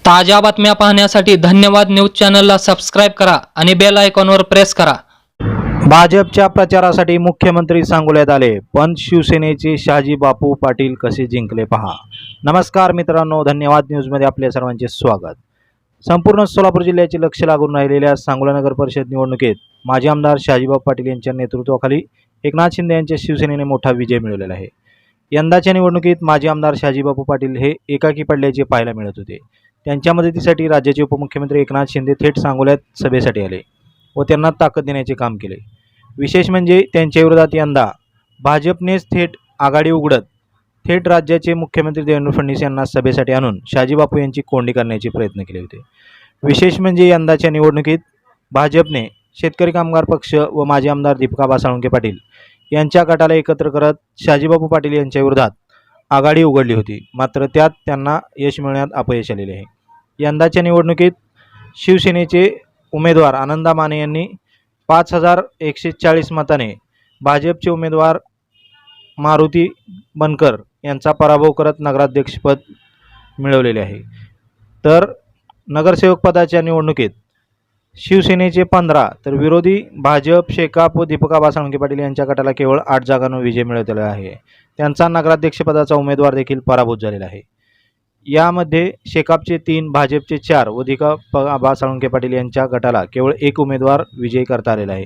ताज्या बातम्या पाहण्यासाठी धन्यवाद न्यूज चॅनलला सबस्क्राईब करा आणि बेल आयकॉनवर प्रेस करा। भाजपच्या प्रचारासाठी मुख्यमंत्री सांगोल्यात आले, पण शिवसेनेचे शहाजी बापू पाटील कसे जिंकले पहा। नमस्कार मित्रांनो, धन्यवाद न्यूजमध्ये आपल्या सर्वांचे स्वागत। संपूर्ण सोलापूर जिल्ह्याचे लक्ष लागून राहिलेल्या सांगोला नगर परिषद निवडणुकीत माजी आमदार शहाजी बापू पाटील यांच्या नेतृत्वाखाली एकनाथ शिंदे यांच्या शिवसेनेने मोठा विजय मिळवलेला आहे। यंदाच्या निवडणुकीत माजी आमदार शहाजी बापू पाटील हे एकाकी पडल्याचे पाहायला मिळत होते। त्यांच्या मदतीसाठी राज्याचे उपमुख्यमंत्री एकनाथ शिंदे थेट सांगोल्यात सभेसाठी आले व त्यांना ताकद देण्याचे काम केले। विशेष म्हणजे त्यांच्या विरोधात यंदा भाजपनेच थेट आघाडी उघडत थेट राज्याचे मुख्यमंत्री देवेंद्र फडणवीस यांना सभेसाठी आणून शहाजी बापू यांची कोंडी करण्याचे प्रयत्न केले होते। विशेष म्हणजे यंदाच्या निवडणुकीत भाजपने शेतकरी कामगार पक्ष व माजी आमदार दीपिका साळुंखे पाटील यांच्या गटाला एकत्र करत शहाजी बापू पाटील यांच्या विरोधात आघाडी उघडली होती, मात्र त्यात त्यांना यश मिळण्यात अपयश आलेले आहे। यंदाच्या निवडणुकीत शिवसेनेचे उमेदवार आनंदा माने यांनी 5140 मताने भाजपचे उमेदवार मारुती बनकर यांचा पराभव करत नगराध्यक्षपद मिळवलेले आहे। तर नगरसेवक पदाच्या निवडणुकीत शिवसेनेचे 15 तर विरोधी भाजप शेकाप व दीपिका साळुंखे पाटील यांच्या गटाला केवळ 8 जागांवर विजय मिळवलेला आहे। त्यांचा नगराध्यक्षपदाचा उमेदवार देखील पराभूत झालेला आहे। यामध्ये शेकापचे 3, भाजपचे 4 व दीपिका साळुंखे पाटील यांच्या गटाला केवळ 1 उमेदवार विजयी करता आलेला आहे।